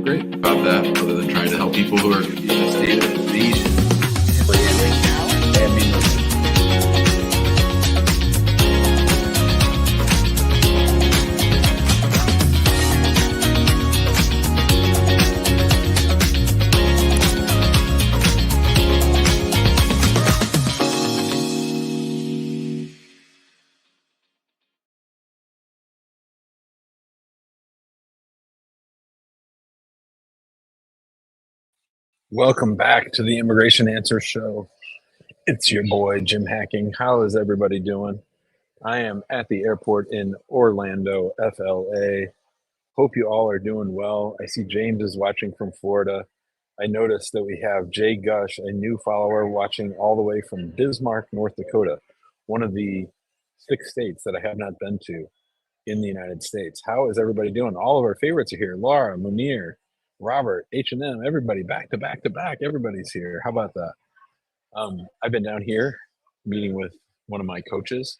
feeling great about that, other than trying to help people who are in a state of need. Welcome back to the Immigration Answer Show. It's your boy, Jim Hacking. How is everybody doing? I am at the airport in Orlando, FLA. Hope you all are doing well. I see James is watching from Florida. I noticed that we have Jay Gush, a new follower, watching all the way from Bismarck, North Dakota, one of the 6 states that I have not been to in the United States. How is everybody doing? All of our favorites are here. Laura, Munir, Robert, H&M, everybody back to back to back. Everybody's here. How about that? I've been down here meeting with one of my coaches,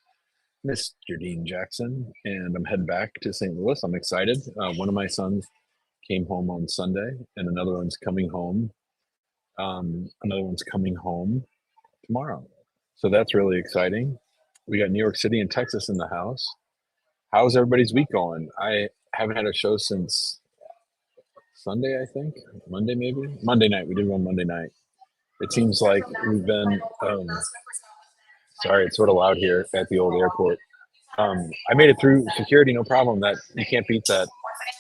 Miss Jardine Jackson, and I'm heading back to St. Louis. I'm excited. One of my sons came home on Sunday, and another one's coming home. Another one's coming home tomorrow. So that's really exciting. We got New York City and Texas in the house. How's everybody's week going? I haven't had a show since Sunday, I think. Monday, maybe? Monday night. We did one Monday night. It seems like we've been, sorry, it's sort of loud here at the old airport. I made it through security, no problem. That you can't beat that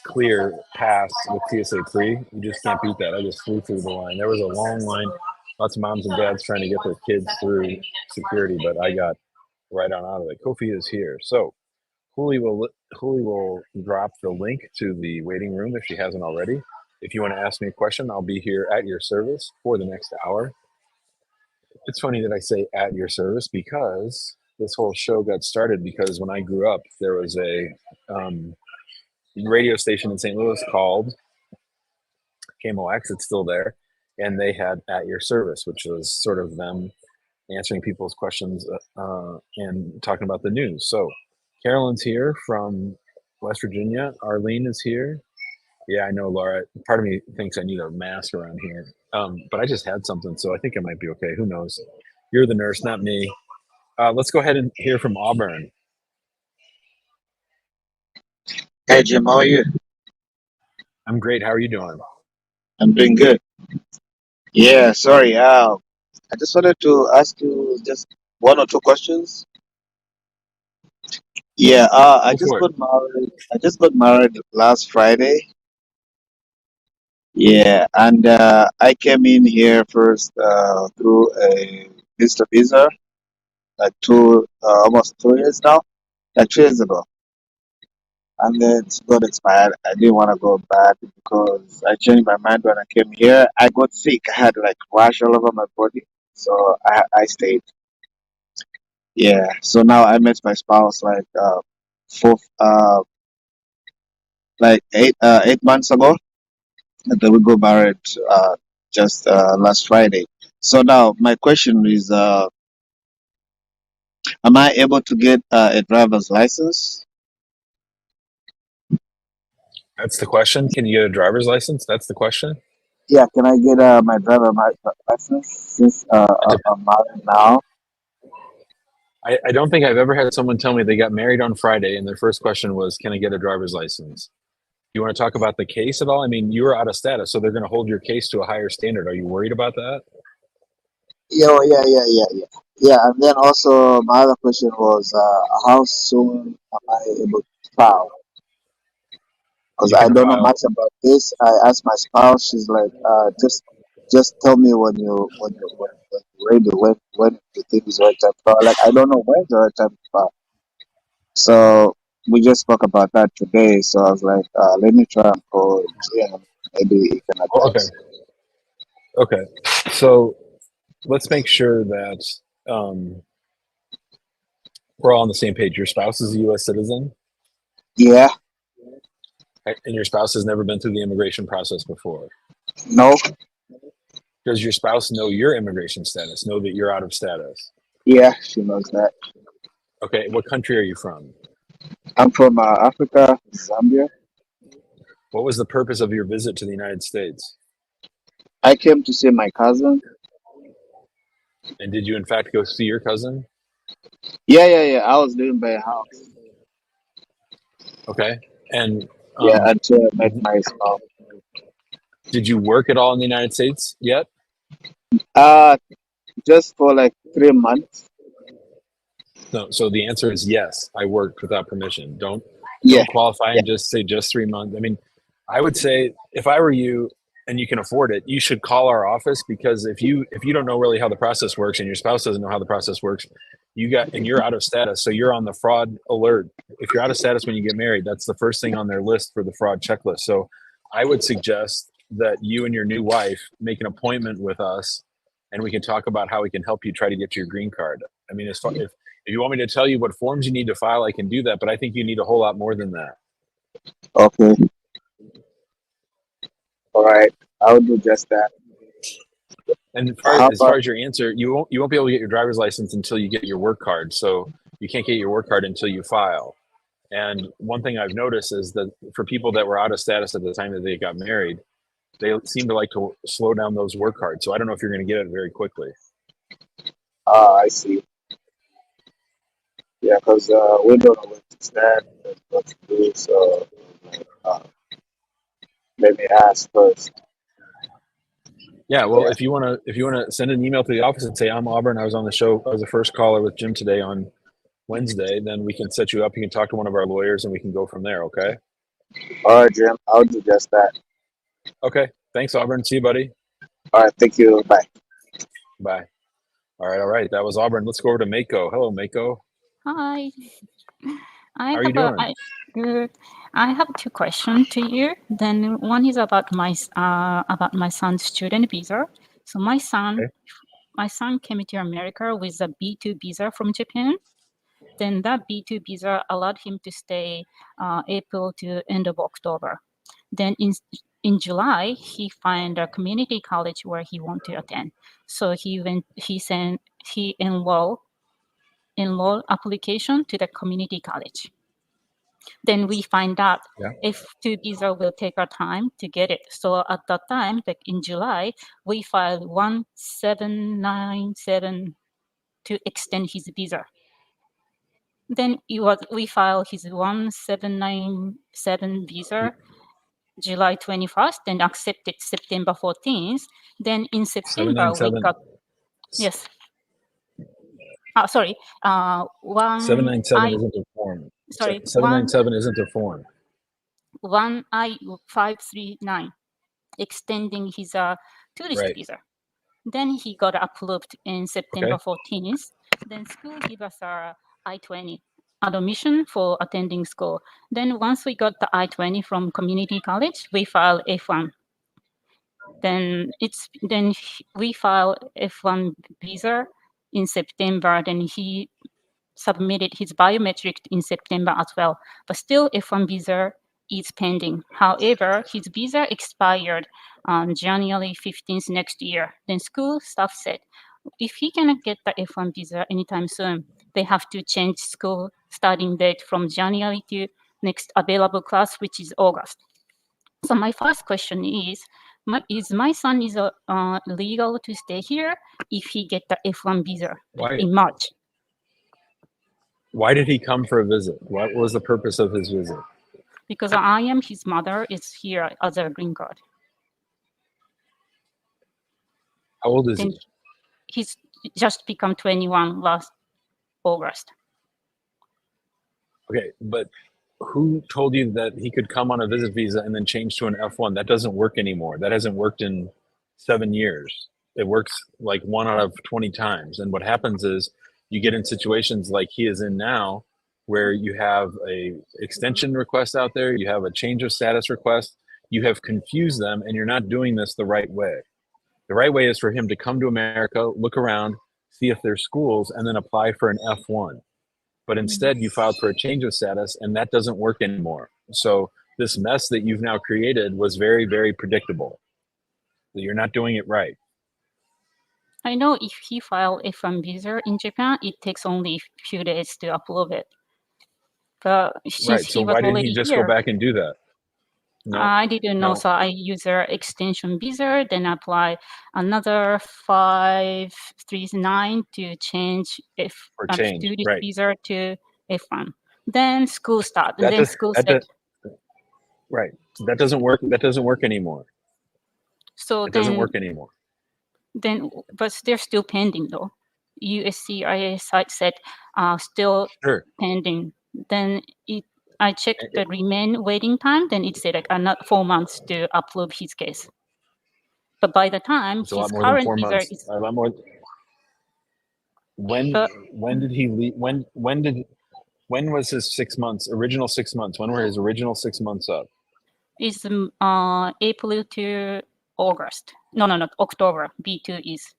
clear pass with TSA free. You just can't beat that. I just flew through the line. There was a long line, lots of moms and dads trying to get their kids through security, but I got right on out of it. Kofi is here. So Huli will drop the link to the waiting room if she hasn't already. If you want to ask me a question, I'll be here at your service for the next hour. It's funny that I say at your service because this whole show got started because when I grew up, there was a radio station in St. Louis called KMOX. It's still there. And they had At Your Service, which was sort of them answering people's questions and talking about the news. So Carolyn's here from West Virginia. Arlene is here. Yeah, I know, Laura. Part of me thinks I need a mask around here. But I just had something, so I think I might be okay. Who knows? You're the nurse, not me. Let's go ahead and hear from Auburn. Hey, Jim, how are you? I'm great. How are you doing? I'm doing good. Yeah, sorry. I just wanted to ask you just one or two questions. Yeah, I Go just for it. got married. I just got married last Friday. Yeah, and I came in here first through a visitor visa, like almost 2 years now, like 2 years ago. And then it got expired. I didn't want to go back because I changed my mind when I came here. I got sick. I had like rash all over my body, so I stayed. Yeah. So now I met my spouse like four, like 8 months ago, and then we got married just last Friday. So now my question is, am I able to get a driver's license? That's the question. Can you get a driver's license? That's the question. Yeah, can I get my license since I'm married now? I don't think I've ever had someone tell me they got married on Friday and their first question was, can I get a driver's license? You want to talk about the case at all? I mean, you were out of status, so they're going to hold your case to a higher standard. Are you worried about that? Yeah. And then also my other question was, how soon am I able to file? Because You I can don't know file. much about this. I asked my spouse. She's like, just tell me when you're ready. When you think is the right time to file. Like I don't know when the right time to file. So we just spoke about that today. So I was like, let me try and call Jim. Maybe he can Oh, okay. advise. Okay. So let's make sure that um, we're all on the same page. Your spouse is a U.S. citizen, Yeah. and your spouse has never been through the immigration process before. No. Does your spouse know your immigration status? Know that you're out of status? Yeah, she knows that. Okay. What country are you from? I'm from Africa, Zambia. What was the purpose of your visit to the United States? I came to see my cousin. And did you, in fact, go see your cousin? Yeah. I was living by a house. Okay. And Yeah, um, until I met my spouse. did you work at all in the United States yet? Uh, just for like 3 months. No. So the answer is yes. I worked without permission. Yeah, Don't qualify yeah. and just say just 3 months. I mean, I would say if I were you and you can afford it, you should call our office, because if you don't know really how the process works and your spouse doesn't know how the process works, you're out of status, so you're on the fraud alert. If you're out of status when you get married, that's the first thing on their list for the fraud checklist. So I would suggest that you and your new wife make an appointment with us, and we can talk about how we can help you try to get your green card. I mean, if you want me to tell you what forms you need to file, I can do that, but I think you need a whole lot more than that. Okay. All right. I'll do just that. And How as far about as your answer, you won't be able to get your driver's license until you get your work card. So you can't get your work card until you file. And one thing I've noticed is that for people that were out of status at the time that they got married, they seem to like to slow down those work cards. So I don't know if you're going to get it very quickly. I see. Yeah, because we don't know what to stand and what to do. So uh, let me ask first. Yeah, well, Yeah. if you want to send an email to the office and say I'm Auburn, I was on the show, I was the first caller with Jim today on Wednesday, then we can set you up. You can talk to one of our lawyers, and we can go from there. Okay. All right, Jim. I'll do just that. Okay. Thanks, Auburn. See you, buddy. All right. Thank you. Bye. Bye. All right. All right. That was Auburn. Let's go over to Mako. Hello, Mako. Hi. How are you doing? Good. I have two questions to you. Then one is about my son's student visa. So my son Okay. came to America with a B2 visa from Japan. Then that B2 visa allowed him to stay April to end of October. Then in July he found a community college where he wanted to attend. So he enrolled application to the community college. Then we find out Yeah. F2 visa will take our time to get it. So at that time, like in July, we filed 1797 to extend his visa. Then we filed his 1797 visa July 21st and accepted September 14th. Then in September, we 797. got, yes. Sorry, 797 isn't a form. sorry, 797 isn't a form. 1I539, extending his tourist Right. visa. Then he got approved in September 14th. Then school gave us our I-20 admission for attending school. Then once we got the I-20 from community college, we filed F1. Then we filed F1 visa in September. Then he submitted his biometric in September as well. But still, F1 visa is pending. However, his visa expired on January 15th next year. Then school staff said, if he cannot get the F1 visa anytime soon, they have to change school starting date from January to next available class, which is August. So my first question is my son legal to stay here if he get the F1 visa in March? Why did he come for a visit? What was the purpose of his visit? Because I am his mother, is here as a green card. How old is he? He's just become 21 last August. Okay, but who told you that he could come on a visit visa and then change to an F1? That doesn't work anymore. That hasn't worked in 7 years. It works like 1 out of 20 times. And what happens is you get in situations like he is in now, where you have a extension request out there, you have a change of status request, you have confused them, and you're not doing this the right way. The right way is for him to come to America, look around, see if there's schools, and then apply for an F1. But instead you filed for a change of status, and that doesn't work anymore. So this mess that you've now created was very, very predictable. You're not doing it right. I know if he filed F1 visa in Japan, it takes only a few days to approve it. But since right. So why didn't he just go back and do that? No. I didn't know, No. so I use a extension visa, then apply another 539 to change For change, student right. visa to F1. Then school start, and That then does, school that said, does, right. That doesn't work. That doesn't work anymore. so It doesn't then, work anymore. but they're still pending though. USCIS site said still Sure. pending. Then I checked the remain waiting time, then it said like another 4 months to approve his case. But by the time It's a his lot more than current 4 visa months. is, A lot more. When did he leave? When was his 6 months? Original 6 months. When were his original 6 months up? is April to August. No, October. B2 is.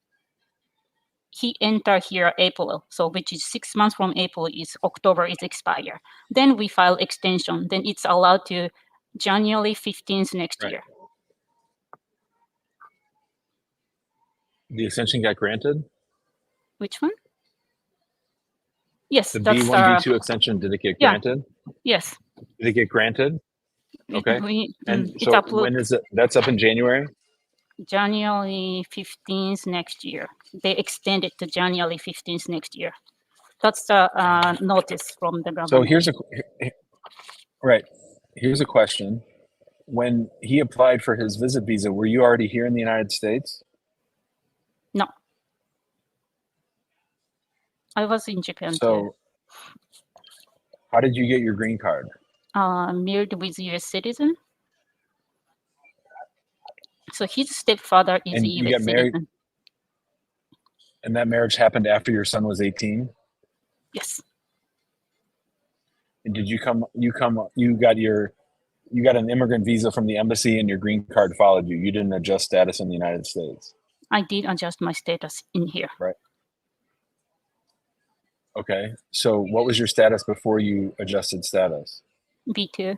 He entered here April, so which is 6 months from April is October is expire. Then we file extension. Then it's allowed to January 15th next Right. year. The extension got granted? Which one? Yes, The that's B1, B2 extension, did it get yeah. granted? Yes. Did it get granted? Okay. And it's so approved when is it? That's up in January? January 15th next year. They extended to January 15th next year. That's the notice from the government. So here's a question. When he applied for his visit visa, were you already here in the United States? No. I was in Japan too. So how did you get your green card? Married with US citizen. So his stepfather is And a you US got married, citizen. and that marriage happened after your son was 18? Yes. And did you got an immigrant visa from the embassy and your green card followed you. You didn't adjust status in the United States. I did adjust my status in here. Right. Okay. So what was your status before you adjusted status? B2.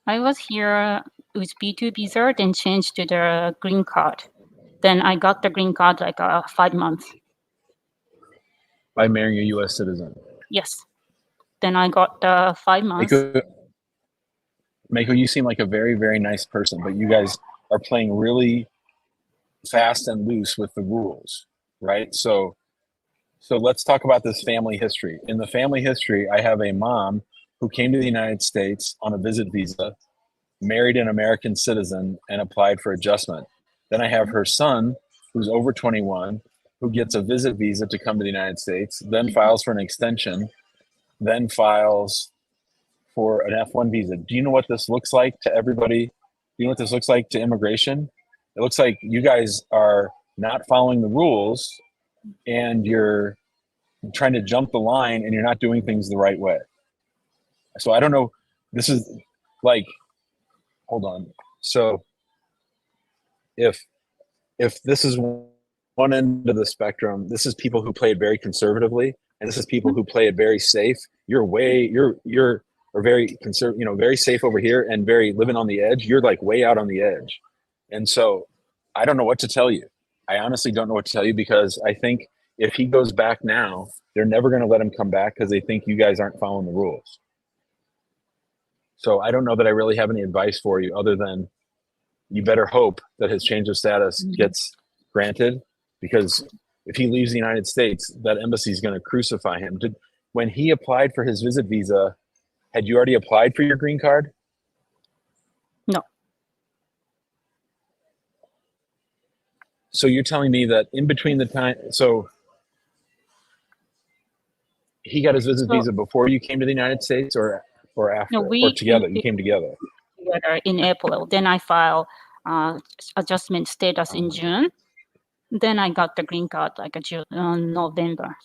I was here with B2 visa, then changed to the green card. Then I got the green card like 5 months. By marrying a U.S. citizen. Yes. Then I got 5 months. Mako, you seem like a very, very nice person, but you guys are playing really fast and loose with the rules, right? So let's talk about this family history. In the family history, I have a mom who came to the United States on a visit visa, married an American citizen, and applied for adjustment. Then I have her son, who's over 21, who gets a visit visa to come to the United States, then files for an extension, then files for an F1 visa. Do you know what this looks like to everybody? Do you know what this looks like to immigration? It looks like you guys are not following the rules and you're trying to jump the line and you're not doing things the right way. So I don't know. This is like, hold on. So if this is one end of the spectrum, this is people who play it very conservatively, and this is people who play it very safe. You're very very safe over here and very living on the edge. You're like way out on the edge. And so I don't know what to tell you. I honestly don't know what to tell you, because I think if he goes back now, they're never going to let him come back because they think you guys aren't following the rules. So I don't know that I really have any advice for you other than you better hope that his change of status gets granted, because if he leaves the United States, that embassy is going to crucify him. When he applied for his visit visa, had you already applied for your green card? No. So you're telling me that in between the time, so he got his visit visa before you came to the United States, or after, No, or together? You came together. Together in April. Then I filed adjustment status in June. Then I got the green card like November.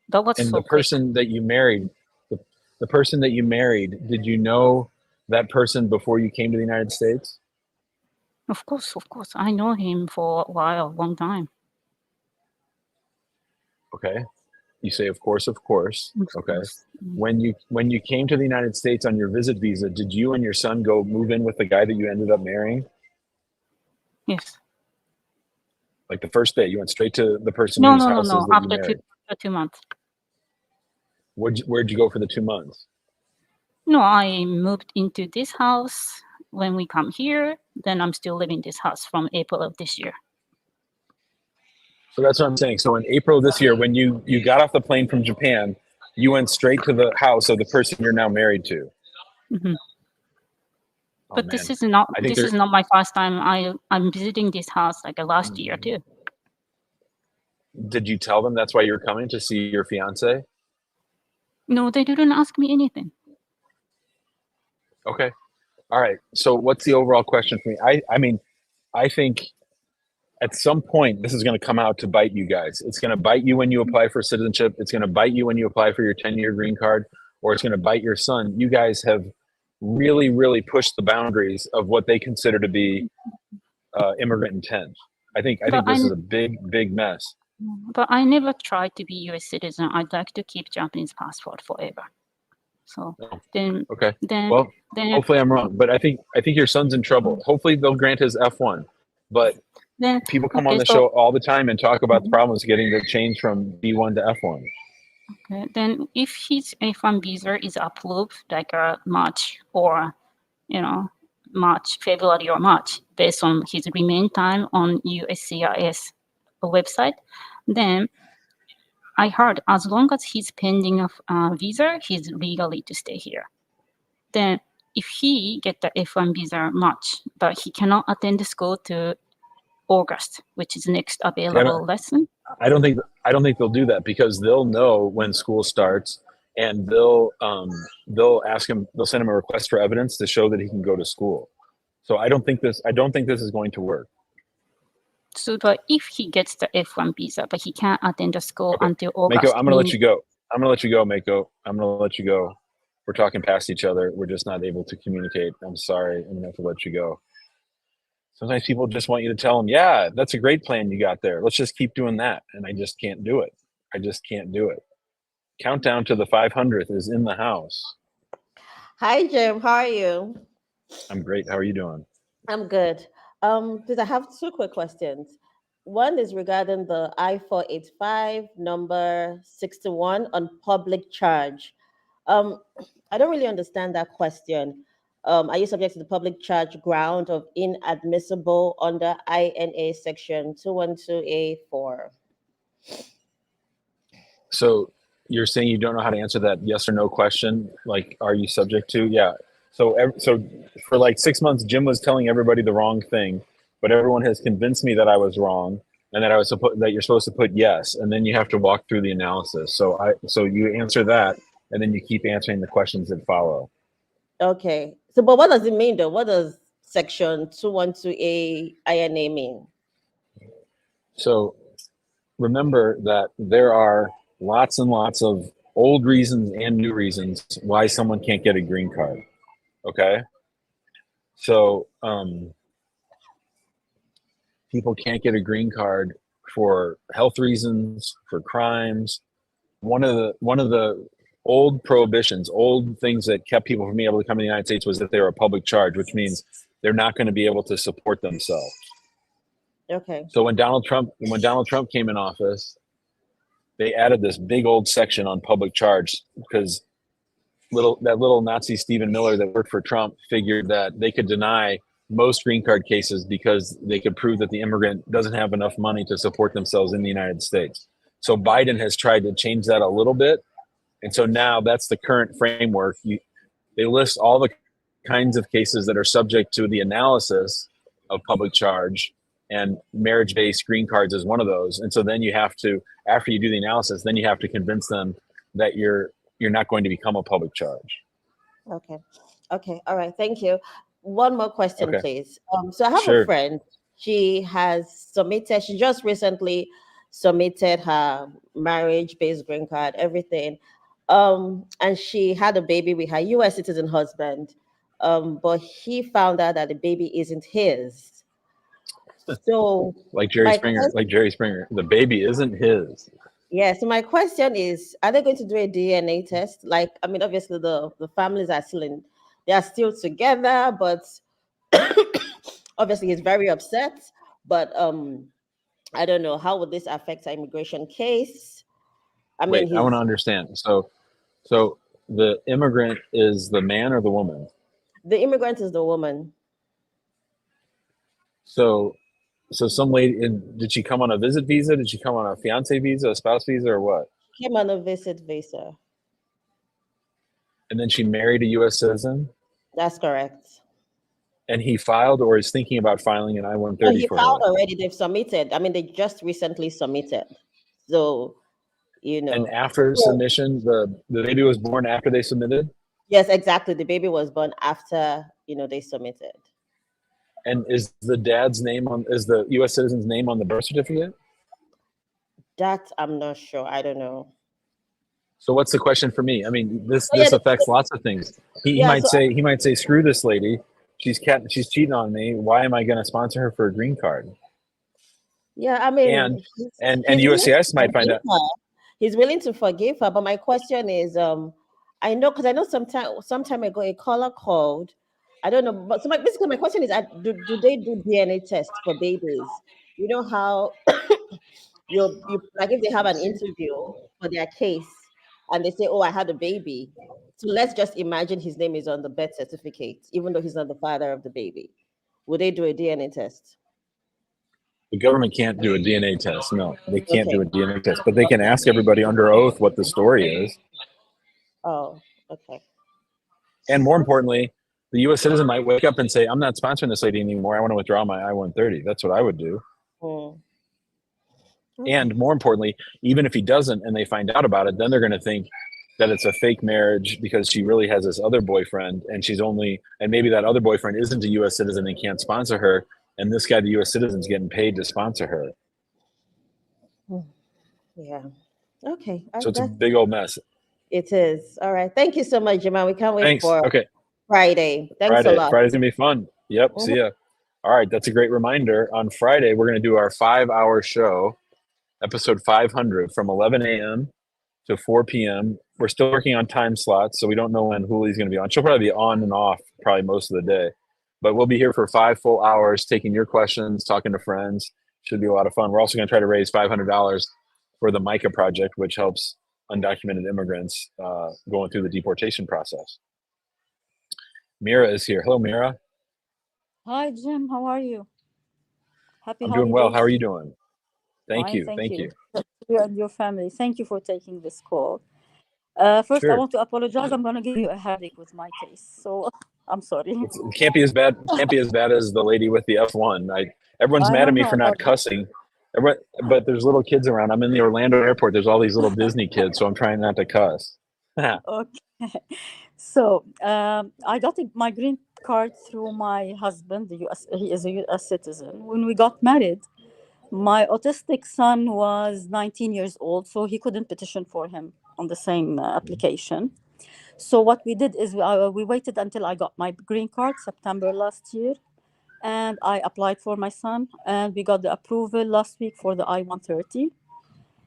That was And so the person that you married, the person that you married, did you know that person before you came to the United States? Of course. I know him for a while, long time. Okay. You say, of course. Okay. When you came to the United States on your visit visa, did you and your son go move in with the guy that you ended up marrying? Yes. Like the first day, you went straight to the person No. whose house is that you After married? 2 months. Where'd you go for the 2 months? No, I moved into this house when we come here. Then I'm still living in this house from April of this year. So that's what I'm saying. So in April this year, when you got off the plane from Japan, you went straight to the house of the person you're now married to. Mhm. Oh, But man. this is not I think this is not my first time. I'm visiting this house like last year too. Did you tell them that's why you were coming to see your fiance? No, they didn't ask me anything. Okay. All right. So what's the overall question for me? I mean, I think at some point this is going to come out to bite you guys. It's going to bite you when you apply for citizenship. It's going to bite you when you apply for your 10-year green card, or it's going to bite your son. You guys have really, really pushed the boundaries of what they consider to be immigrant intent. I think But this is a big, big mess. But I never tried to be U.S. citizen. I'd like to keep Japanese passport forever. So then, Okay. then, Well, then, hopefully I'm wrong, but I think your son's in trouble. Hopefully they'll grant his F1. But then people come okay, on the so, show all the time and talk about the problems getting the change from B1 to F1. Okay, then if his F1 visa is approved like March or March, February or March, based on his remain time on USCIS website, then I heard as long as he's pending a visa, he's legally to stay here. Then if he get the F1 visa March, but he cannot attend the school to August, which is next available lesson. I don't think they'll do that, because they'll know when school starts, and they'll ask him, they'll send him a request for evidence to show that he can go to school. So I don't think this is going to work. So, but if he gets the F1 visa, but he can't attend the school until August. Mako, I'm going to let you go. Mako. I'm going to let you go. We're talking past each other. We're just not able to communicate. I'm sorry. I'm going to have to let you go. Sometimes people just want you to tell them, yeah, that's a great plan you got there. Let's just keep doing that. And I just can't do it. Countdown to the 500th is in the house. Hi, Jim. How are you? I'm great. How are you doing? I'm good. Because I have two quick questions. One is regarding the I-485 number 61 on public charge. I don't really understand that question. Are you subject to the public charge ground of inadmissible under INA section 212A4? So you're saying you don't know how to answer that yes or no question? Like, are you subject to? Yeah. So for like 6 months, Jim was telling everybody the wrong thing, but everyone has convinced me that I was wrong, and that that you're supposed to put yes, and then you have to walk through the analysis. So you answer that, and then you keep answering the questions that follow. Okay. So, but what does it mean though? What does section 212A INA mean? So remember that there are lots and lots of old reasons and new reasons why someone can't get a green card. Okay. So people can't get a green card for health reasons, for crimes. One of the old prohibitions, old things that kept people from being able to come to the United States was that they were a public charge, which means they're not going to be able to support themselves. Okay. So when Donald Trump came in office, they added this big old section on public charge, because that little Nazi Stephen Miller that worked for Trump figured that they could deny most green card cases because they could prove that the immigrant doesn't have enough money to support themselves in the United States. So Biden has tried to change that a little bit. And so now that's the current framework. They list all the kinds of cases that are subject to the analysis of public charge, and marriage-based green cards is one of those. And so then you have to, after you do the analysis, then you have to convince them that you're not going to become a public charge. Okay. All right. Thank you. One more question, please. So I have Sure. a friend. She just recently submitted her marriage-based green card, everything. And she had a baby with her US citizen husband. But he found out that the baby isn't his. So like Jerry Springer, the baby isn't his. Yeah, so my question is, are they going to do a DNA test? Like, I mean, obviously the families they are still together, but obviously he's very upset. But I don't know, how would this affect our immigration case? I want to understand. So the immigrant is the man or the woman? The immigrant is the woman. So some lady, did she come on a visit visa? Did she come on a fiance visa, a spouse visa, or what? Came on a visit visa. And then she married a U.S. citizen, That's correct. and he filed or is thinking about filing an So I-130 he for filed her. already. They've submitted. I mean, they just recently submitted. So, you know. And after So, submission, the baby was born after they submitted. yes, exactly. The baby was born after, they submitted. And is the U.S. citizen's name on the birth certificate? That I'm not sure. I don't know. So what's the question for me? I mean, this Oh, yeah, affects lots of things. He yeah, might so say, screw this lady. She's cheating on me. Why am I going to sponsor her for a green card? yeah, I mean, And he's willing USCIS to might find forgive out. her. He's willing to forgive her, but my question is, I know because I know some time ago a caller called. I don't know, but so basically my question is, do they do DNA tests for babies? You know how you like if they have an interview for their case and they say, "Oh, I had a baby." So let's just imagine his name is on the birth certificate, even though he's not the father of the baby. Would they do a DNA test? The government can't do a DNA test. No, they can't Okay. do a DNA test, but they can Okay. ask everybody under oath what the story is. Oh, okay. And more importantly, the U.S. citizen might wake up and say, I'm not sponsoring this lady anymore. I want to withdraw my I-130. That's what I would do. Okay. And more importantly, even if he doesn't and they find out about it, then they're going to think that it's a fake marriage because she really has this other boyfriend and maybe that other boyfriend isn't a U.S. citizen and can't sponsor her. And this guy, the U.S. citizen, is getting paid to sponsor her. Yeah. Okay. So it's a big old mess. It is. All right. Thank you so much, Jamal. We can't wait Thanks. for Okay. Friday. Thanks a lot. Friday's going to be fun. Yep. See ya. All right. That's a great reminder. On Friday, we're going to do our 5-hour show, episode 500, from 11 a.m. to 4 p.m. We're still working on time slots, so we don't know when Juli's going to be on. She'll probably be on and off probably most of the day. But we'll be here for 5 full hours, taking your questions, talking to friends. Should be a lot of fun. We're also going to try to raise $500 for the MICA project, which helps undocumented immigrants going through the deportation process. Mira is here. Hello, Mira. Hi, Jim. How are you? Happy I'm holidays. doing well. How are you doing? Fine, Thank you. You and your family. Thank you for taking this call. First, Sure. I want to apologize. I'm going to give you a headache with my case. So I'm sorry. It can't be as bad. Can't be as bad as the lady with the F1. Everyone's mad at me for not cussing. But there's little kids around. I'm in the Orlando airport. There's all these little Disney kids, so I'm trying not to cuss. Okay. So I got my green card through my husband. He is a U.S. citizen. When we got married, my autistic son was 19 years old, so he couldn't petition for him on the same application. So what we did is we waited until I got my green card, September last year, and I applied for my son, and we got the approval last week for the I-130,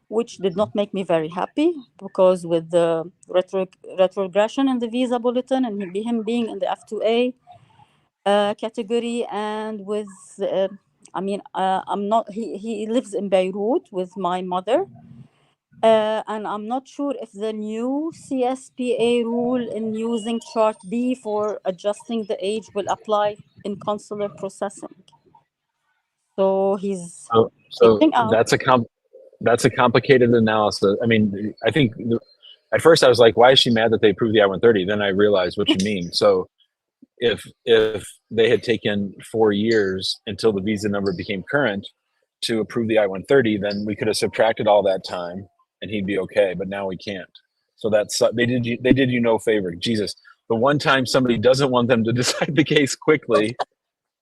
which did not make me very happy because with the retrogression in the visa bulletin and him being in the F2A category, and with I'm not. He lives in Beirut with my mother, and I'm not sure if the new CSPA rule in using Chart D for adjusting the age will apply in consular processing. So he's so that's a complicated analysis. I mean, I think at first I was like, why is she mad that they approved the I-130? Then I realized what you mean. So if they had taken 4 years until the visa number became current to approve the I-130, then we could have subtracted all that time and he'd be okay. But now we can't. So they did you no favor. Jesus, the one time somebody doesn't want them to decide the case quickly,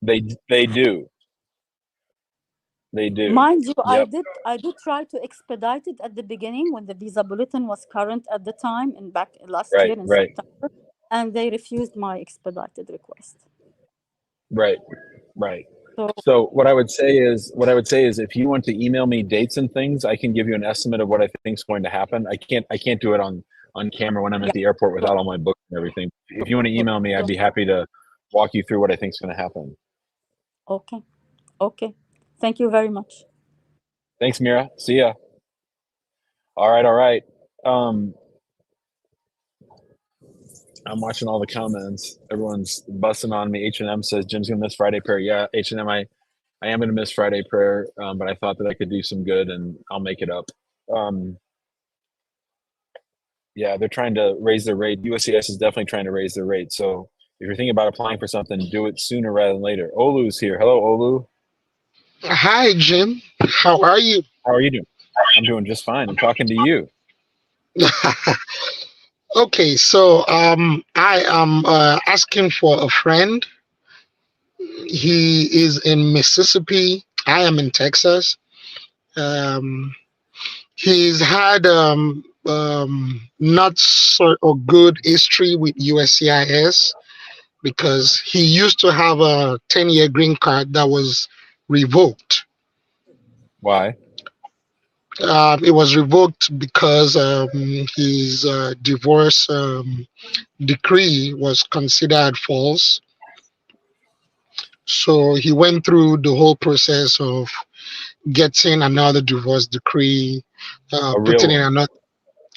they do. They do. Mind you, Yep. I did try to expedite it at the beginning when the visa bulletin was current at the time and back last year in September, and they refused my expedited request. Right. So what I would say is if you want to email me dates and things, I can give you an estimate of what I think is going to happen. I can't do it on camera when I'm at the airport without all my books and everything. If you want to email me, I'd be happy to walk you through what I think is going to happen. Okay. Thank you very much. Thanks, Mira. See ya. All right. I'm watching all the comments. Everyone's busting on me. H&M says Jim's gonna miss Friday prayer. Yeah, H&M, I am gonna miss Friday prayer, but I thought that I could do some good, and I'll make it up. Yeah, they're trying to raise their rate. USCIS is definitely trying to raise their rate. So if you're thinking about applying for something, do it sooner rather than later. Olu's here. Hello, Olu. Hi, Jim. How are you? How are you doing? I'm doing just fine. I'm talking to you. Okay, so I am asking for a friend. He is in Mississippi. I am in Texas. He's had not so a good history with USCIS because he used to have a 10-year green card that was revoked. Why? It was revoked because his divorce decree was considered false. So he went through the whole process of getting another divorce decree, putting in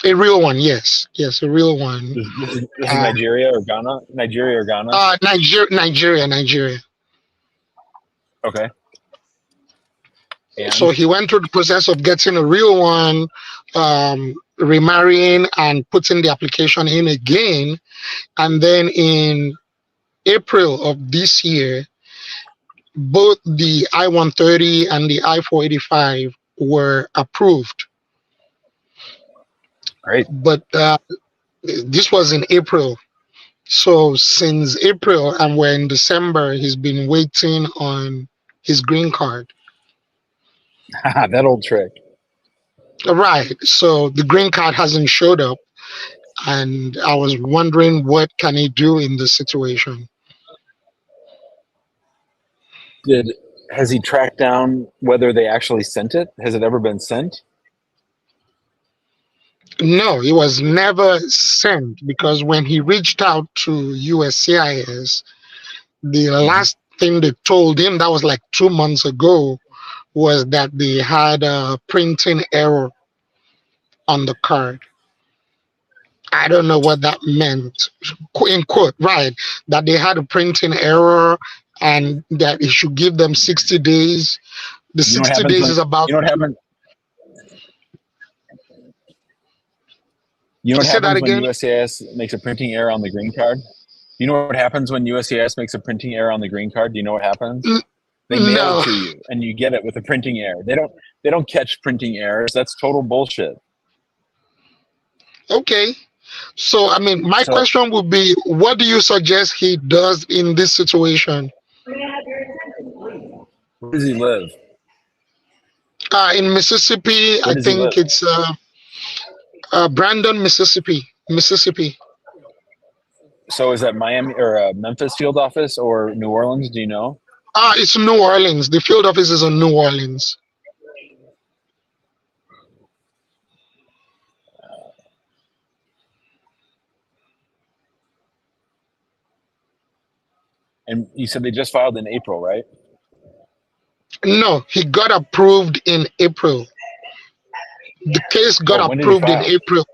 a real one. Yes, a real one. This is Nigeria or Ghana? Nigeria or Ghana? Nigeria. Okay. And? So he went through the process of getting a real one, remarrying and putting the application in again. And then in April of this year, both the I-130 and the I-485 were approved. Great. But this was in April. So since April and we're in December, he's been waiting on his green card. That old trick. Right. So the green card hasn't showed up. And I was wondering what can he do in this situation? Has he tracked down whether they actually sent it? Has it ever been sent? No, it was never sent because when he reached out to USCIS, the last thing they told him, that was like 2 months ago, was that they had a printing error on the card. I don't know what that meant, in quote, right? That they had a printing error and that it should give them 60 days. The 60 days is about... You know what happened? You know what happens when USCIS makes a printing error on the green card? You know what happens when USCIS makes a printing error on the green card? Do you know what happens? They mail it to you, and you get it with a printing error. They don't catch printing errors. That's total bullshit. Okay. So, I mean, my question would be, what do you suggest he does in this situation? Where does he live? In Mississippi. I think it's Brandon, Mississippi. So is that Miami or Memphis field office or New Orleans? Do you know? It's New Orleans. The field office is in New Orleans. And you said they just filed in April, right? No, he got approved in April. The case got approved in April.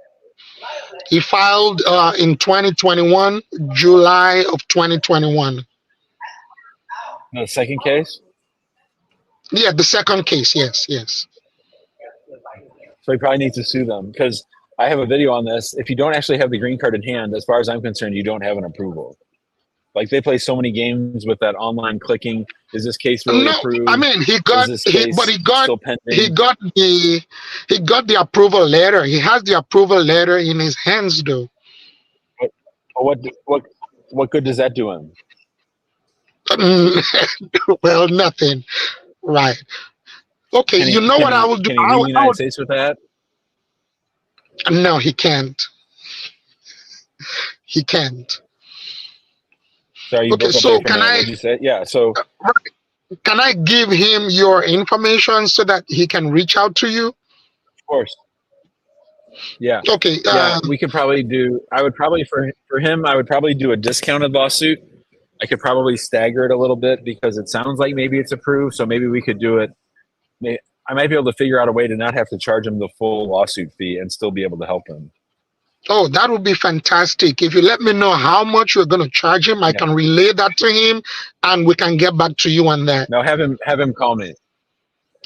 He filed in 2021, July of 2021. The second case? Yeah, the second case, yes. So he probably needs to sue them because I have a video on this. If you don't actually have the green card in hand, as far as I'm concerned, you don't have an approval. Like they play so many games with that online clicking. Is this case really approved? I mean, he got the approval letter. He has the approval letter in his hands, though. What good does that do him? Well, nothing. Right. Okay. You know what I will do? Can he leave the United States with that? No, he can't. He can't. Sorry, okay, so can I? What you say? Yeah. So can I give him your information so that he can reach out to you? Of course. Yeah. Okay. Yeah, we could probably do. I would probably for him. I would probably do a discounted lawsuit. I could probably stagger it a little bit because it sounds like maybe it's approved. So maybe we could do it. I might be able to figure out a way to not have to charge him the full lawsuit fee and still be able to help him. Oh, that would be fantastic. If you let me know how much you're going to charge him, I Yeah. can relay that to him and we can get back to you on that. No, have him call me.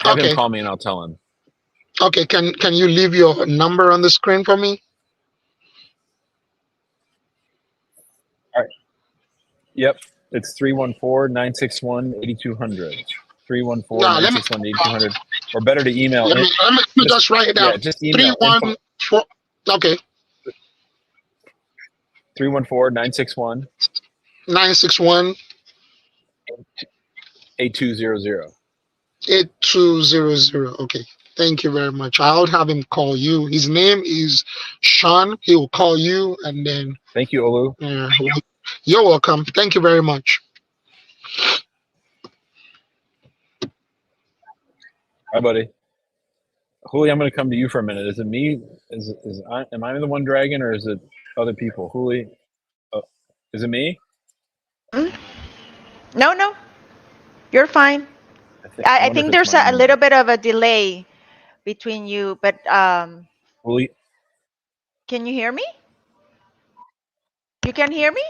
Have him Okay. call me and I'll tell him. Okay. Can you leave your number on the screen for me? Yep. It's 314-961-8200. No, let me 314-961-8200. Or better to email let it. me, let me just write it down. Yeah, just email info 314. Okay. 314-961 961 8200. 8200. Okay. Thank you very much. I'll have him call you. His name is Sean. He will call you and then Thank you, Olu. you're welcome. Thank you very much. Hi, buddy. Juli, I'm going to come to you for a minute. Is it me? Am I the one dragging, or is it other people? Juli, is it me? No, you're fine. I wonder think if there's it's my a little bit of a delay between you, but Juli, can you hear me? You can hear me?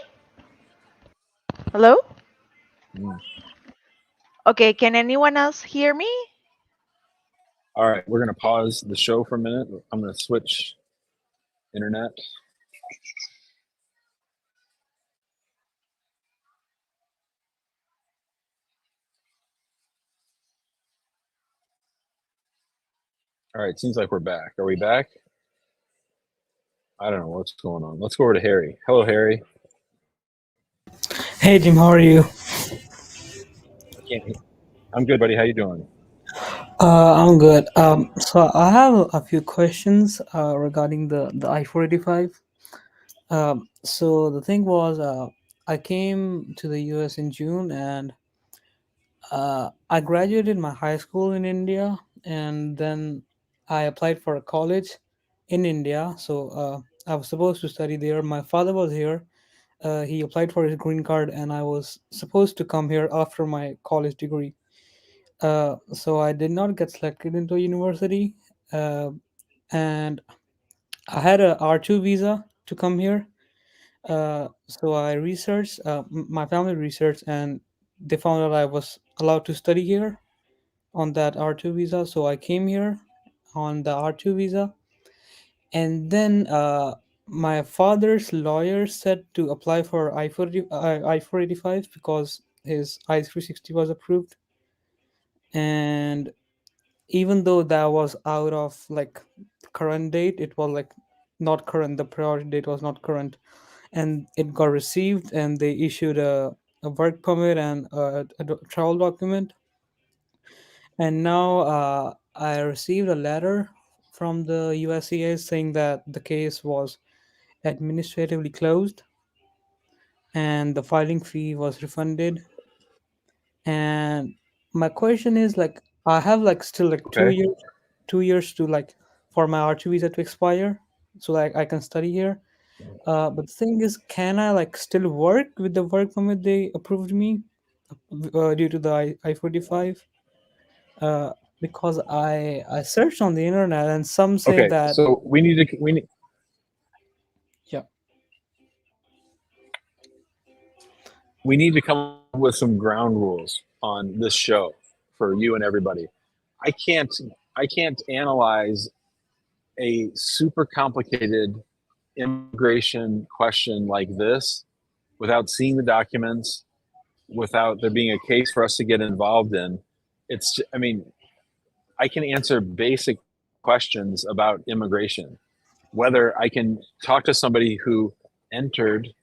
Hello? Okay, can anyone else hear me? all right, we're going to pause the show for a minute. I'm going to switch internet. All right, seems like we're back. Are we back? I don't know what's going on. Let's go over to Harry. Hello, Harry. Hey Jim, how are you? I'm good, buddy. How you doing? I'm good. So I have a few questions regarding the I-485. So the thing was, I came to the US in June, and I graduated my high school in India, and then I applied for a college in India. So I was supposed to study there. My father was here. He applied for his green card, and I was supposed to come here after my college degree. So I did not get selected into a university, and I had a R2 visa to come here. So I researched, my family researched, and they found out I was allowed to study here on that R2 visa. So I came here on the R2 visa, and then my father's lawyer said to apply for I-485 because his I-360 was approved, and even though that was out of like current date, it was like not current, the priority date was not current, and it got received, and they issued a work permit and a travel document. And now I received a letter from the USCIS saying that the case was administratively closed and the filing fee was refunded. And my question is, like, I have like still like Okay. 2 years to like for my R2 visa to expire, so like I can study here. But the thing is, can I like still work with the work permit they approved me due to the I-485? Because I searched on the internet and some say Okay. that So we need yeah. We need to come up with some ground rules on this show for you and everybody. I can't analyze a super complicated immigration question like this without seeing the documents, without there being a case for us to get involved in. I mean, I can answer basic questions about immigration. Whether I can talk to somebody who entered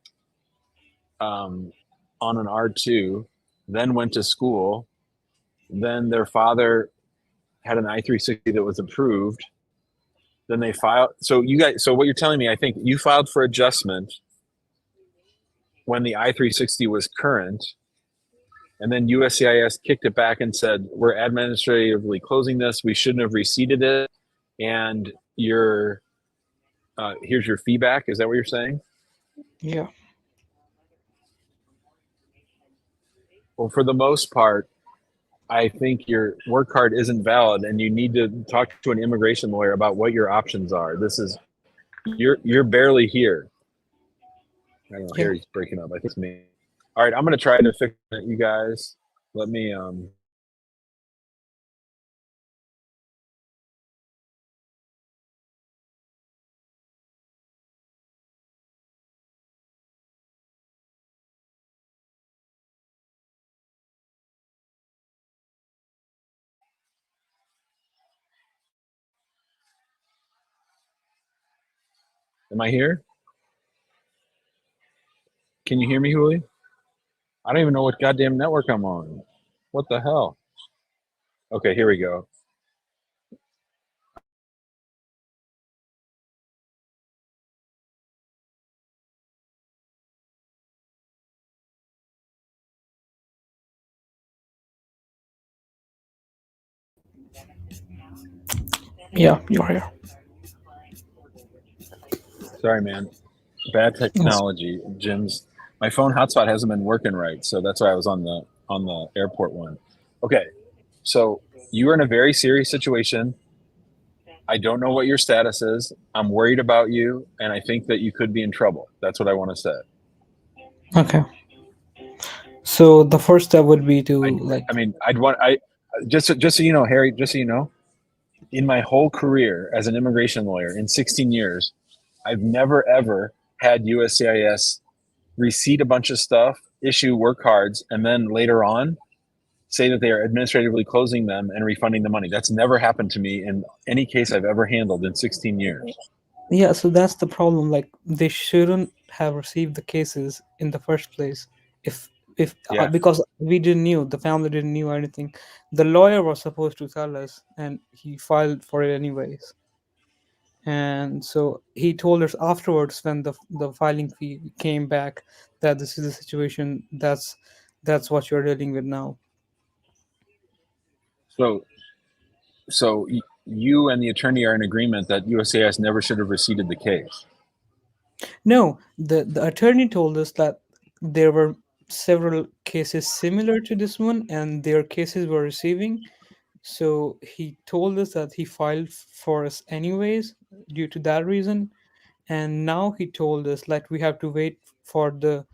on an R2, then went to school, then their father had an I-360 that was approved, then they filed. So what you're telling me, I think you filed for adjustment when the I-360 was current, and then USCIS kicked it back and said, we're administratively closing this. We shouldn't have reseated it. And here's your feedback. Is that what you're saying? Yeah. Well, for the most part, I think your work card isn't valid, and you need to talk to an immigration lawyer about what your options are. This is You're barely here. I don't know. Yeah. Harry's breaking up. I think it's me. All right, I'm gonna try to fix it, you guys. Let me Am I here? Can you hear me, Huli? I don't even know what goddamn network I'm on. What the hell? Okay, here we go. Yeah, you're here. Sorry, man. Bad technology. Jim's my phone hotspot hasn't been working right, so that's why I was on the airport one. Okay, so you are in a very serious situation. I don't know what your status is. I'm worried about you, and I think that you could be in trouble. That's what I want to say. Okay. So the first step would be to I just so you know, Harry, just so you know, in my whole career as an immigration lawyer in 16 years, I've never ever had USCIS receipt a bunch of stuff, issue work cards, and then later on say that they are administratively closing them and refunding the money. That's never happened to me in any case I've ever handled in 16 years. Yeah, so that's the problem. Like they shouldn't have received the cases in the first place. If Yeah. Because we didn't knew, the family didn't knew anything. The lawyer was supposed to tell us, and he filed for it anyways. And so he told us afterwards when the filing fee came back that this is the situation. That's what you're dealing with now. So you and the attorney are in agreement that USCIS never should have receipted the case. No, the attorney told us that there were several cases similar to this one, and their cases were receiving. So he told us that he filed for us anyways due to that reason. And now he told us like we have to wait for the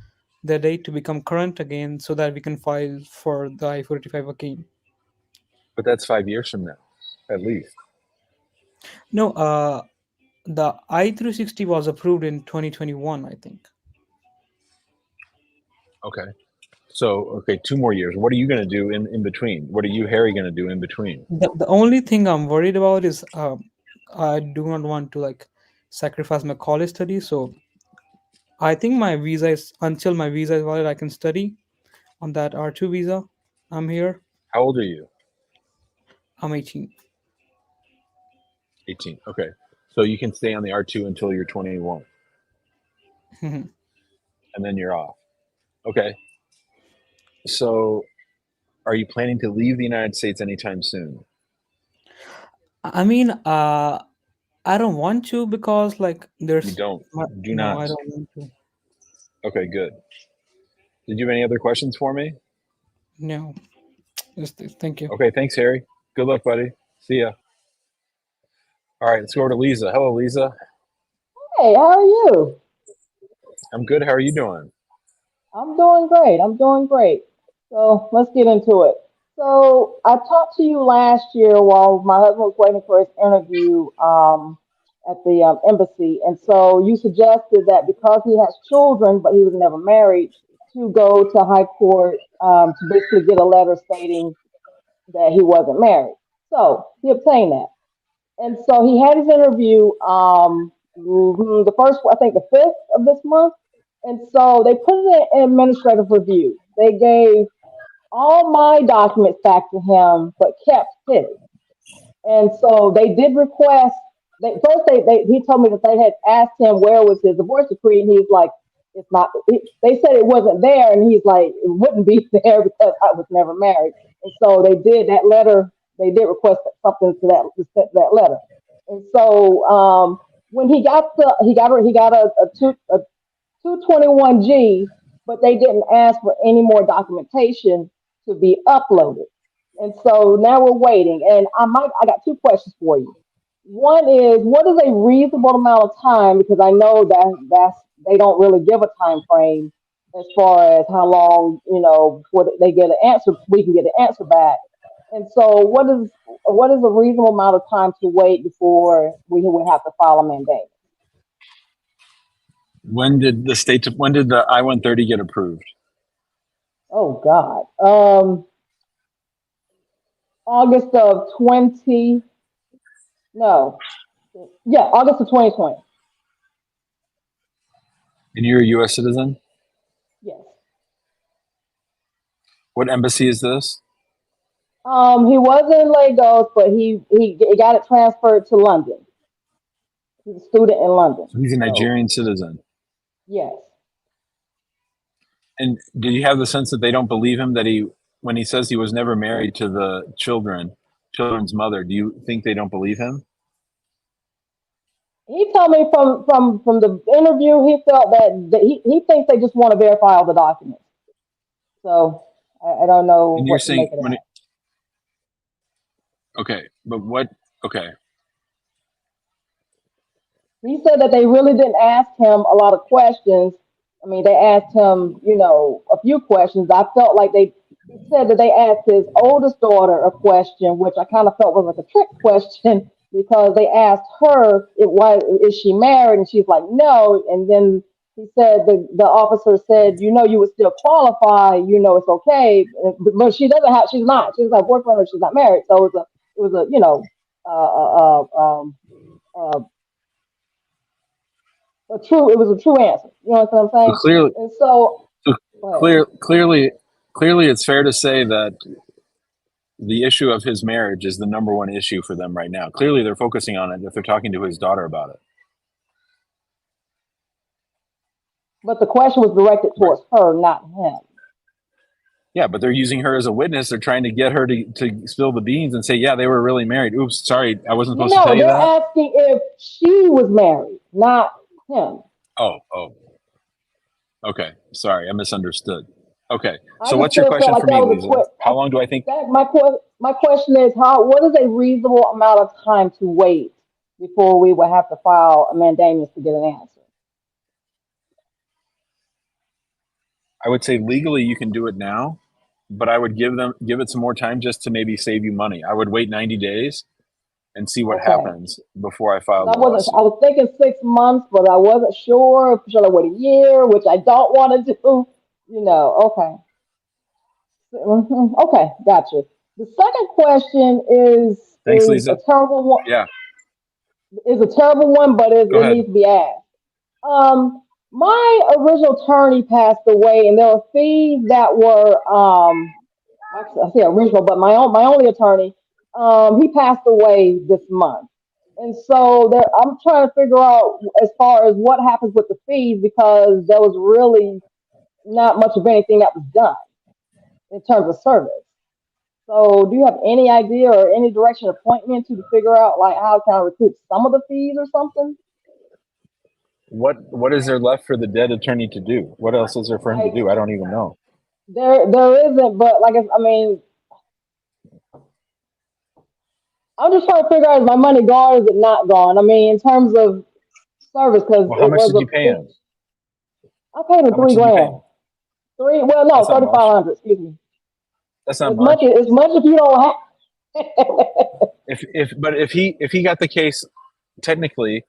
date to become current again so that we can file for the I-45 again. But that's 5 years from now, at least. No, the I-360 was approved in 2021, I think. Okay. So, 2 more years. What are you going to do in between? What are you, Harry, going to do in between? The only thing I'm worried about is I do not want to like sacrifice my college study. So I think my visa is until my visa is valid, I can study on that R2 visa. I'm here. How old are you? I'm 18. 18. Okay. So you can stay on the R2 until you're 21. Mhm. And then you're off. Okay. So are you planning to leave the United States anytime soon? I mean, I don't want to because like there's You don't. Do no, not. I don't want to. Okay, good. Did you have any other questions for me? No. Thank you. Okay, thanks, Harry. Good luck, buddy. See ya. All right, let's go over to Lisa. Hello, Lisa. Hey, how are you? I'm good. How are you doing? I'm doing great. I'm doing great. So let's get into it. So I talked to you last year while my husband was waiting for his interview at the embassy. And so you suggested that because he has children, but he was never married, to go to high court to basically get a letter stating that he wasn't married. So he obtained that. And so he had his interview the first, I think the 5th of this month. And so they put it in administrative review. They gave all my documents back to him, but kept his. And so they did request. He told me that they had asked him where was his divorce decree, and he's like, it's not. They said it wasn't there, and he's like, it wouldn't be there because I was never married. And so they did that letter. They did request something to that letter. And so when he got a 221G, but they didn't ask for any more documentation to be uploaded. And so now we're waiting. And I got 2 questions for you. One is, what is a reasonable amount of time? Because I know that they don't really give a time frame as far as how long, before they get an answer, we can get an answer back. And so, what is a reasonable amount of time to wait before we would have to file a mandamus? When did the I-130 get approved? Oh God, August of 20. No, yeah, August of 2020. And you're a U.S. citizen? Yes. What embassy is this? He was in Lagos, but he got it transferred to London. He's a student in London. He's a Nigerian citizen. Yes. And do you have the sense that they don't believe him, that when he says he was never married to the children's mother, do you think they don't believe him? He told me from the interview, he felt that he thinks they just want to verify all the documents. So I don't know And you're what to saying make of that. okay, but what? Okay, He said that they really didn't ask him a lot of questions. I mean, they asked him, a few questions. I felt like he said that they asked his oldest daughter a question, which I kind of felt was like a trick question, because they asked her, is she married? And she's like, no. And then he said, the officer said, you would still qualify, it's okay. But she doesn't have, she's not. She's like boyfriend, or she's not married. So it was a true answer. You know what I'm saying? so clearly, And so clearly, it's fair to say that the issue of his marriage is the number one issue for them right now. Clearly, they're focusing on it if they're talking to his daughter about it. But the question was directed towards her, not him. Yeah, but they're using her as a witness. They're trying to get her to spill the beans and say, yeah, they were really married. Oops, sorry, I wasn't supposed to tell you that. They're asking if she was married, not him. Oh. Okay, sorry, I misunderstood. Okay, so what's your question for me, Lisa? How long do I think? My question is, what is a reasonable amount of time to wait before we would have to file a mandamus to get an answer? I would say legally you can do it now, but I would give it some more time just to maybe save you money. I would wait 90 days and see what happens before I file the lawsuit. I was thinking 6 months, but I wasn't sure. Should I wait a year, which I don't want to do? Okay. Okay, gotcha. The second question is Lisa. a terrible one. Yeah. Is a terrible one, but it needs to be asked. My original attorney passed away, and there were fees that were I say original, but my only attorney, he passed away this month. And so I'm trying to figure out as far as what happens with the fees, because there was really not much of anything that was done in terms of service. So do you have any idea or any direction to point me into to figure out like how can I recoup some of the fees or something? What is there left for the dead attorney to do? What else is there for him to do? I don't even know. There isn't, but I'm just trying to figure out, is my money gone or is it not gone? I mean, in terms of service, because how much did you pay him? I paid him $3,000. Well, no, 3,500. Excuse me. That's not much. As much if you don't have. if he got the case, technically,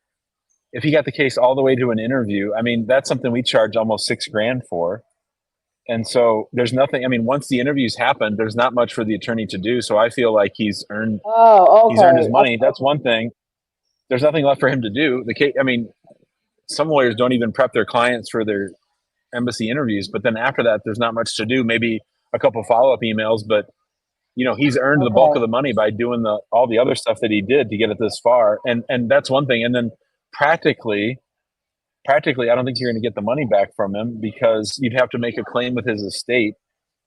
if he got the case all the way to an interview, I mean, that's something we charge almost $6,000 for. And so there's nothing. I mean, once the interviews happen, there's not much for the attorney to do. So I feel like he's earned. He's earned his money. That's one thing. There's nothing left for him to do. The case. I mean, some lawyers don't even prep their clients for their embassy interviews, but then after that, there's not much to do. Maybe a couple follow-up emails, but he's earned the bulk of the money by doing all the other stuff that he did to get it this far. And that's one thing. And then practically, I don't think you're going to get the money back from him, because you'd have to make a claim with his estate,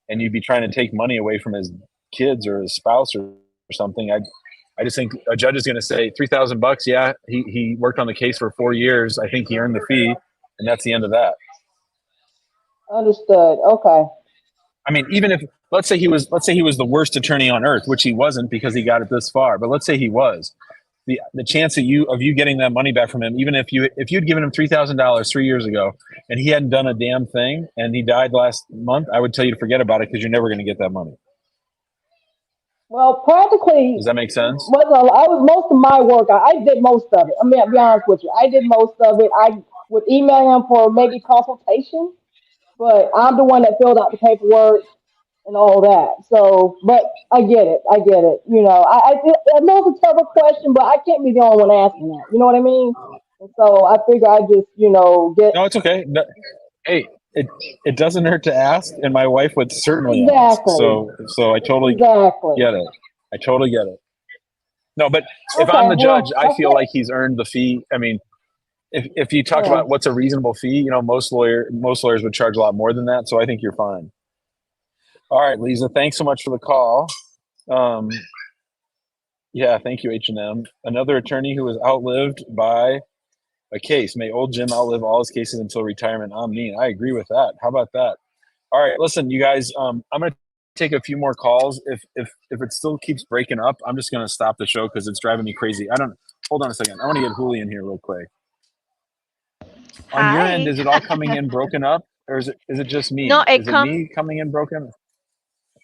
and you'd be trying to take money away from his kids or his spouse or something. I just think a judge is going to say $3,000. Yeah, he worked on the case for 4 years. I think he earned the fee, and that's the end of that. Understood. Okay. I mean, even if let's say he was the worst attorney on earth, which he wasn't because he got it this far, but let's say he was. the chance of you getting that money back from him, even if you'd given him $3,000 3 years ago and he hadn't done a damn thing and he died last month, I would tell you to forget about it because you're never going to get that money. Well, practically, Does that make sense? most of my work. I did most of it. I mean, I'll be honest with you. I did most of it. I would email him for maybe consultation, but I'm the one that filled out the paperwork and all that. So, but I get it. I get it. I know it's a terrible question, but I can't be the only one asking that. You know what I mean? And so I figure I just, get No, it's okay. No, hey, it doesn't hurt to ask, and my wife would certainly ask. exactly, So I totally exactly. get it. I totally get it. No, but if I'm Okay, the well, judge, I that's feel it. like he's earned the fee. I mean, if you talk Yeah. about what's a reasonable fee, most lawyers would charge a lot more than that. So I think you're fine. All right, Lisa, thanks so much for the call. Yeah, thank you, H&M. Another attorney who was outlived by a case. May old Jim outlive all his cases until retirement. I mean, I agree with that. How about that? All right, listen, you guys. I'm gonna take a few more calls. If it still keeps breaking up, I'm just gonna stop the show because it's driving me crazy. Hold on a second. I want to get Julian here real quick. On your end, Hi. is it all coming in broken up, or is it just me? No, Is it me coming in broken?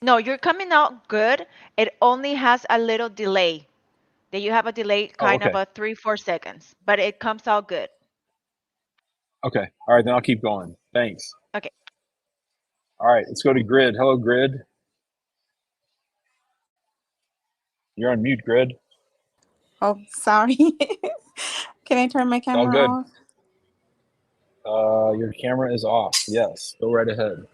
No, you're coming out good. It only has a little delay. That you have a delay, Oh, kind of okay. a 3-4 seconds, but it comes out good. Okay. All right, then I'll keep going. Thanks. Okay. All right, let's go to Grid. Hello, Grid. You're on mute, Grid. Oh, sorry. Can I turn my It's all camera good. off? Your camera is off. Yes, go right ahead.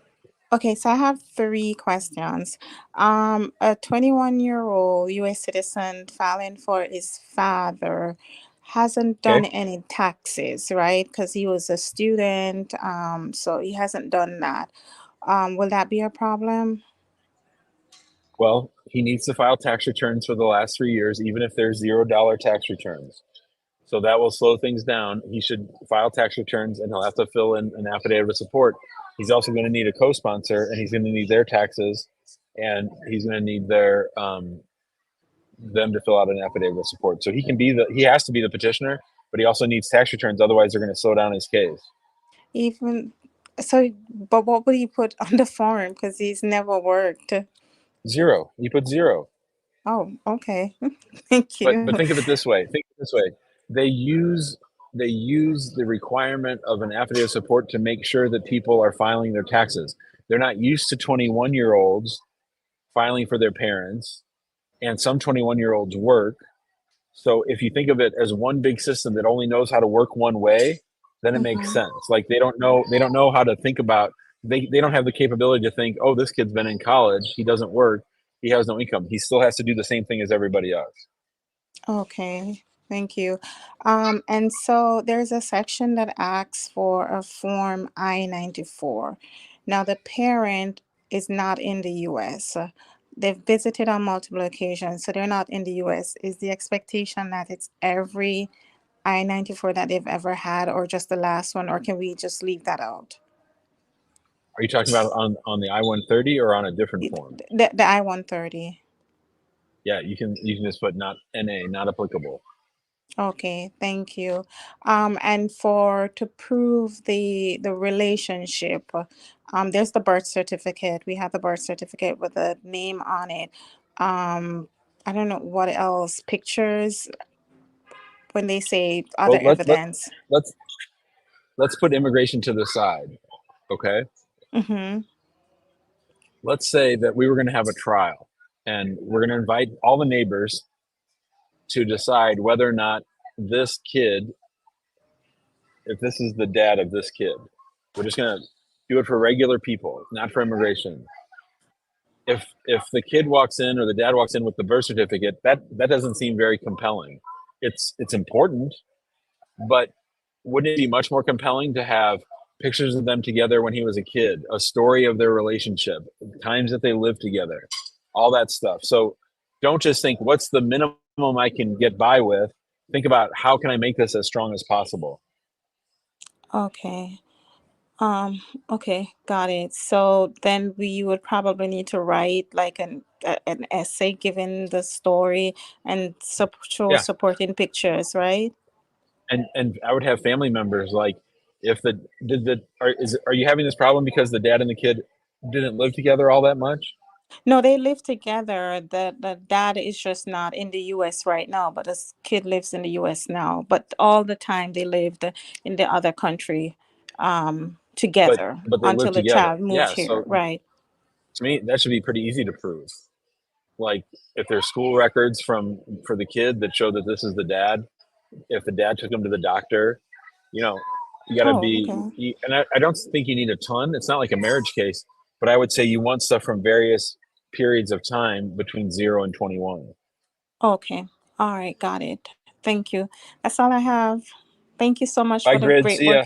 Okay, so I have 3 questions. A 21-year-old U.S. citizen filing for his father hasn't done Okay. any taxes, right? Because he was a student, so he hasn't done that. Will that be a problem? Well, he needs to file tax returns for the last 3 years, even if they're $0 tax returns. So that will slow things down. He should file tax returns, and he'll have to fill in an affidavit of support. He's also going to need a co-sponsor, and he's going to need their taxes, and he's going to need them to fill out an affidavit of support. So he has to be the petitioner, but he also needs tax returns. Otherwise, they're going to slow down his case. But what would he put on the form? Because he's never worked. 0. He put 0. Oh, okay. Thank you. But think of it this way. They use the requirement of an affidavit of support to make sure that people are filing their taxes. They're not used to 21-year-olds filing for their parents, and some 21-year-olds work. So if you think of it as one big system that only knows how to work one way, then it makes sense. Like they don't know how to think about, they don't have the capability to think, oh, this kid's been in college, he doesn't work, he has no income. He still has to do the same thing as everybody else. Okay, thank you. And so there's a section that asks for a form I-94. Now the parent is not in the US. They've visited on multiple occasions, so they're not in the US. Is the expectation that it's every I-94 that they've ever had, or just the last one, or can we just leave that out? Are you talking about on the I-130 or on a different form? The I-130. Yeah, you can just put not NA, not applicable. Okay, thank you. And to prove the relationship, there's the birth certificate. We have the birth certificate with a name on it. I don't know what else. Pictures when they say other Well, evidence. let's put immigration to the side, okay? Mm-hmm. Let's say that we were going to have a trial, and we're going to invite all the neighbors to decide whether or not this kid, if this is the dad of this kid. We're just going to do it for regular people, not for immigration. If the kid walks in or the dad walks in with the birth certificate, that doesn't seem very compelling. It's important, but wouldn't it be much more compelling to have pictures of them together when he was a kid, a story of their relationship, times that they lived together, all that stuff. So don't just think, what's the minimum I can get by with? Think about, how can I make this as strong as possible? Okay. Okay, got it. So then we would probably need to write like an essay giving the story and show Yeah. supporting pictures, right? And I would have family members like, if are you having this problem because the dad and the kid didn't live together all that much? No, they live together. The dad is just not in the U.S. right now, but this kid lives in the U.S. now. But all the time they lived in the other country together But they live until the together. child moved Yeah. here, So right? to me, that should be pretty easy to prove. Like, if there's school records for the kid that show that this is the dad, if the dad took him to the doctor, you know, you got to Oh, be, okay. and I don't think you need a ton. It's not like a marriage case, but I would say you want stuff from various periods of time between 0 and 21. Okay. All right, got it. Thank you. That's all I have. Thank you so much Bye, for the Grid. great See work ya.